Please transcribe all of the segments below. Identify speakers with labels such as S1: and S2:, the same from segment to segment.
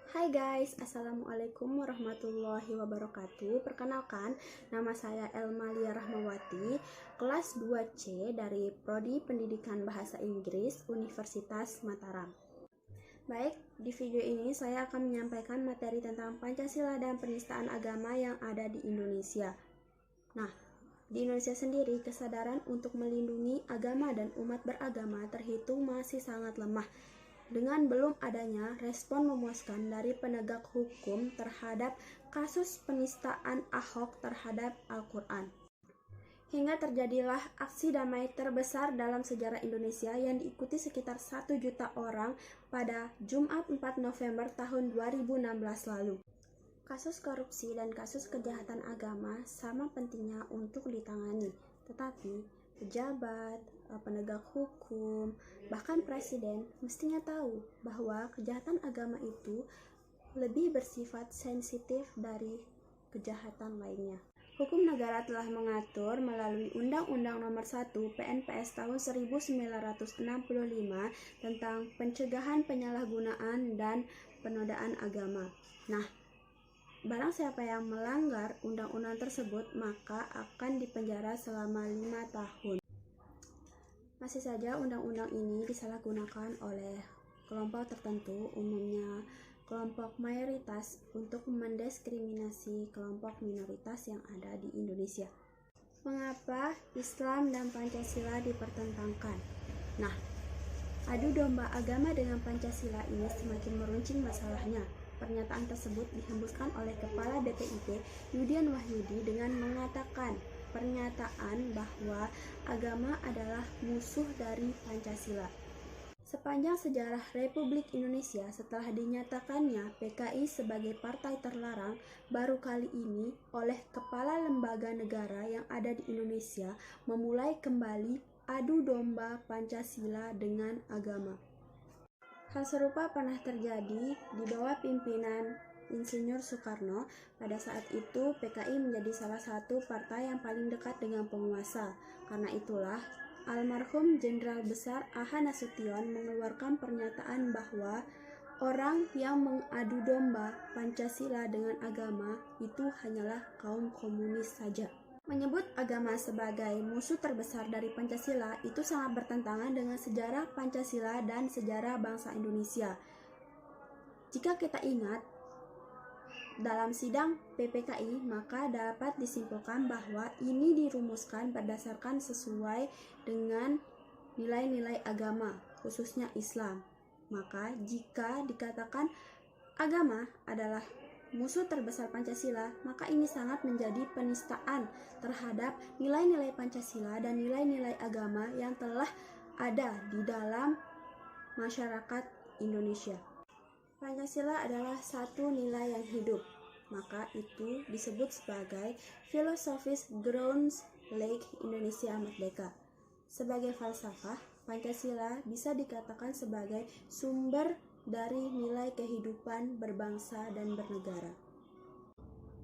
S1: Hai guys, Assalamualaikum warahmatullahi wabarakatuh. Perkenalkan, nama saya Elmalia Rahmawati, kelas 2C dari Prodi Pendidikan Bahasa Inggris Universitas Mataram. Baik, di video ini saya akan menyampaikan materi tentang Pancasila dan penistaan agama yang ada di Indonesia. Nah, di Indonesia sendiri, kesadaran untuk melindungi agama dan umat beragama terhitung masih sangat lemah. Dengan belum adanya respon memuaskan dari penegak hukum terhadap kasus penistaan Ahok terhadap Al-Quran. Hingga terjadilah aksi damai terbesar dalam sejarah Indonesia yang diikuti sekitar 1 juta orang pada Jumat 4 November tahun 2016 lalu. Kasus korupsi dan kasus kejahatan agama sama pentingnya untuk ditangani, tetapi pejabat, penegak hukum, bahkan presiden mestinya tahu bahwa kejahatan agama itu lebih bersifat sensitif dari kejahatan lainnya. Hukum negara telah mengatur melalui Undang-Undang Nomor 1 PNPS tahun 1965 tentang pencegahan penyalahgunaan dan penodaan agama. Nah, barang siapa yang melanggar undang-undang tersebut maka akan dipenjara selama 5 tahun. Masih saja undang-undang ini disalahgunakan oleh kelompok tertentu, umumnya kelompok mayoritas, untuk mendiskriminasi kelompok minoritas yang ada di Indonesia. Mengapa Islam dan Pancasila dipertentangkan? Nah, adu domba agama dengan Pancasila ini semakin meruncing masalahnya. Pernyataan tersebut dihembuskan oleh Kepala BPIP Yudian Wahyudi dengan mengatakan pernyataan bahwa agama adalah musuh dari Pancasila. Sepanjang sejarah Republik Indonesia setelah dinyatakannya PKI sebagai partai terlarang, baru kali ini oleh kepala lembaga negara yang ada di Indonesia memulai kembali adu domba Pancasila dengan agama. Hal serupa pernah terjadi di bawah pimpinan Insinyur Soekarno. Pada saat itu PKI menjadi salah satu partai yang paling dekat dengan penguasa. Karena itulah almarhum Jenderal Besar A.H. Nasution mengeluarkan pernyataan bahwa orang yang mengadu domba Pancasila dengan agama itu hanyalah kaum komunis saja. Menyebut agama sebagai musuh terbesar dari Pancasila itu sangat bertentangan dengan sejarah Pancasila dan sejarah bangsa Indonesia. Jika kita ingat, dalam sidang PPKI, maka dapat disimpulkan bahwa ini dirumuskan berdasarkan sesuai dengan nilai-nilai agama, khususnya Islam. Maka jika dikatakan agama adalah musuh terbesar Pancasila, maka ini sangat menjadi penistaan terhadap nilai-nilai Pancasila dan nilai-nilai agama yang telah ada di dalam masyarakat Indonesia. Pancasila adalah satu nilai yang hidup, maka itu disebut sebagai Philosophies Grounds Lake Indonesia Merdeka. Sebagai falsafah, Pancasila bisa dikatakan sebagai sumber dari nilai kehidupan berbangsa dan bernegara.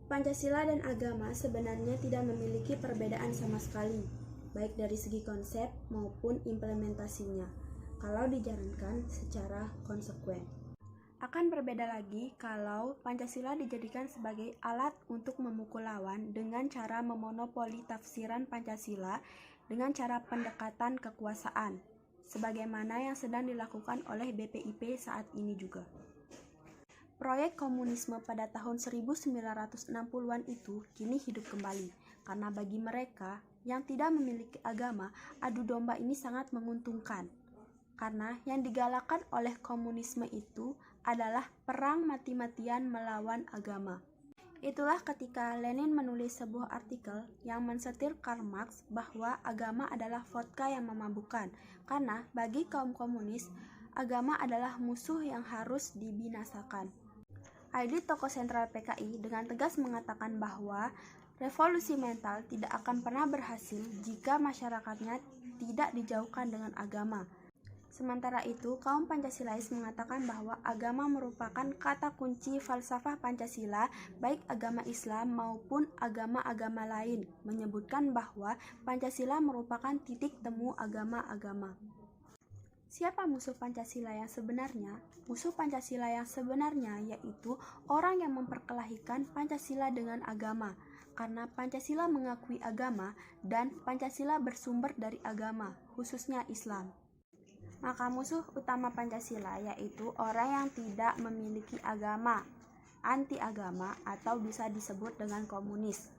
S1: Pancasila dan agama sebenarnya tidak memiliki perbedaan sama sekali, baik dari segi konsep maupun implementasinya, kalau dijalankan secara konsekuen. Akan berbeda lagi kalau Pancasila dijadikan sebagai alat untuk memukul lawan dengan cara memonopoli tafsiran Pancasila dengan cara pendekatan kekuasaan, sebagaimana yang sedang dilakukan oleh BPIP saat ini juga. Proyek komunisme pada tahun 1960-an itu kini hidup kembali, karena bagi mereka yang tidak memiliki agama, adu domba ini sangat menguntungkan. Karena yang digalakkan oleh komunisme itu adalah perang mati-matian melawan agama. Itulah ketika Lenin menulis sebuah artikel yang mensetir Karl Marx bahwa agama adalah vodka yang memabukkan, karena bagi kaum komunis, agama adalah musuh yang harus dibinasakan. Aidi, tokoh sentral PKI, dengan tegas mengatakan bahwa revolusi mental tidak akan pernah berhasil jika masyarakatnya tidak dijauhkan dengan agama. Sementara itu, kaum Pancasilais mengatakan bahwa agama merupakan kata kunci falsafah Pancasila, baik agama Islam maupun agama-agama lain, menyebutkan bahwa Pancasila merupakan titik temu agama-agama. Siapa musuh Pancasila yang sebenarnya? Musuh Pancasila yang sebenarnya yaitu orang yang memperkelahikan Pancasila dengan agama, karena Pancasila mengakui agama dan Pancasila bersumber dari agama, khususnya Islam. Maka musuh utama Pancasila yaitu orang yang tidak memiliki agama, anti agama, atau bisa disebut dengan komunis.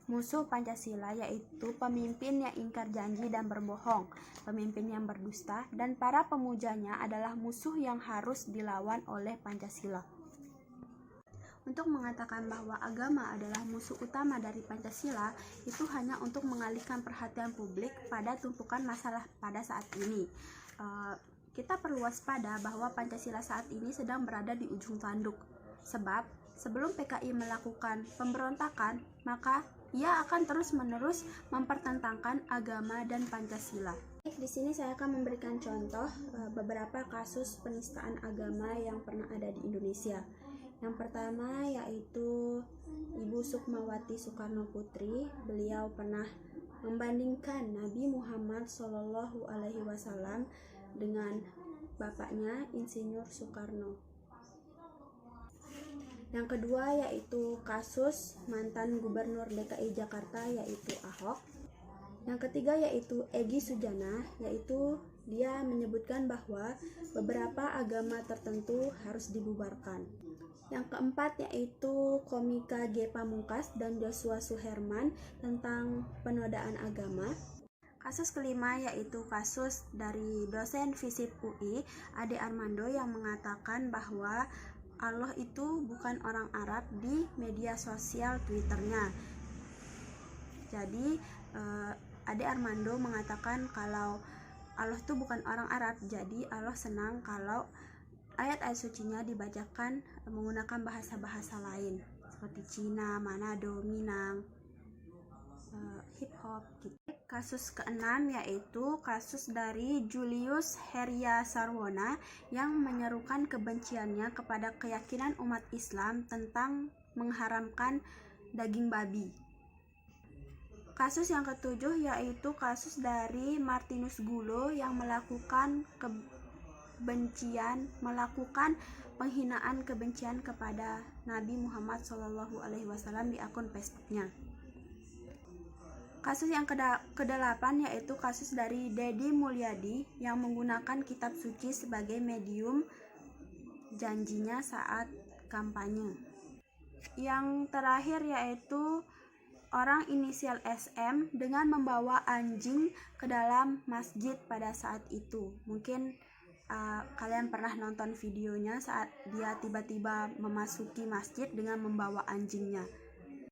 S1: Musuh Pancasila yaitu pemimpin yang ingkar janji dan berbohong, pemimpin yang berdusta, dan para pemujanya adalah musuh yang harus dilawan oleh Pancasila. Untuk mengatakan bahwa agama adalah musuh utama dari Pancasila, itu hanya untuk mengalihkan perhatian publik pada tumpukan masalah pada saat ini. Kita perlu waspada bahwa Pancasila saat ini sedang berada di ujung tanduk, sebab sebelum PKI melakukan pemberontakan, maka ia akan terus-menerus mempertentangkan agama dan Pancasila. Di sini saya akan memberikan contoh beberapa kasus penistaan agama yang pernah ada di Indonesia. Yang pertama yaitu Ibu Sukmawati Soekarno Putri. Beliau pernah membandingkan Nabi Muhammad SAW dengan bapaknya Insinyur Soekarno. Yang kedua yaitu kasus mantan Gubernur DKI Jakarta yaitu Ahok. Yang ketiga yaitu Egy Sujana, yaitu dia menyebutkan bahwa beberapa agama tertentu harus dibubarkan. Yang keempat yaitu komika Ge Pamungkas dan Joshua Suherman tentang penodaan agama. Kasus kelima yaitu kasus dari dosen FISIP UI, Ade Armando, yang mengatakan bahwa Allah itu bukan orang Arab di media sosial Twitternya. Jadi Ade Armando mengatakan kalau Allah itu bukan orang Arab, jadi Allah senang kalau ayat-ayat sucinya dibacakan menggunakan bahasa-bahasa lain seperti Cina, Manado, Minang, hip hop gitu. Kasus keenam yaitu kasus dari Julius Herya Sarwona yang menyerukan kebenciannya kepada keyakinan umat Islam tentang mengharamkan daging babi. Kasus yang ketujuh yaitu kasus dari Martinus Gulo yang melakukan penghinaan kebencian kepada Nabi Muhammad SAW di akun Facebooknya. Kasus yang kedelapan yaitu kasus dari Deddy Mulyadi yang menggunakan kitab suci sebagai medium janjinya saat kampanye. Yang terakhir yaitu orang inisial SM dengan membawa anjing ke dalam masjid pada saat itu. Mungkin kalian pernah nonton videonya saat dia tiba-tiba memasuki masjid dengan membawa anjingnya.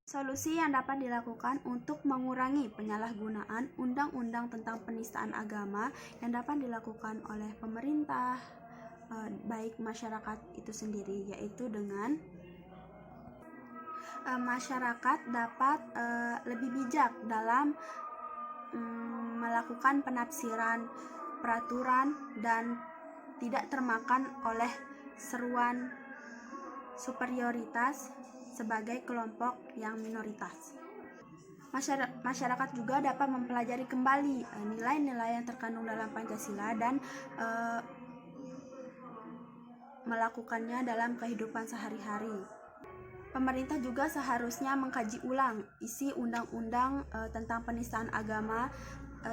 S1: Solusi yang dapat dilakukan untuk mengurangi penyalahgunaan undang-undang tentang penistaan agama yang dapat dilakukan oleh pemerintah, baik masyarakat itu sendiri, yaitu dengan masyarakat dapat lebih bijak dalam melakukan penafsiran peraturan dan tidak termakan oleh seruan superioritas sebagai kelompok yang minoritas. Masyarakat juga dapat mempelajari kembali nilai-nilai yang terkandung dalam Pancasila dan melakukannya dalam kehidupan sehari-hari. Pemerintah juga seharusnya mengkaji ulang isi undang-undang tentang penistaan agama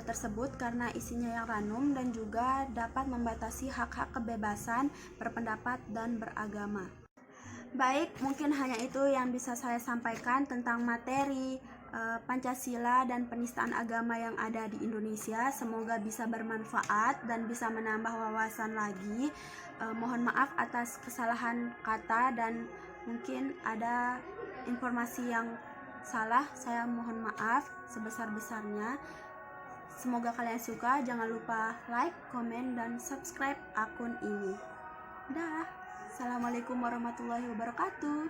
S1: tersebut karena isinya yang ranum dan juga dapat membatasi hak-hak kebebasan berpendapat dan beragama. Baik, mungkin hanya itu yang bisa saya sampaikan tentang materi Pancasila dan penistaan agama yang ada di Indonesia. Semoga bisa bermanfaat dan bisa menambah wawasan lagi. Mohon maaf atas kesalahan kata dan mungkin ada informasi yang salah. Saya mohon maaf sebesar-besarnya. Semoga kalian suka. Jangan lupa like, komen, dan subscribe akun ini. Dah. Assalamualaikum warahmatullahi wabarakatuh.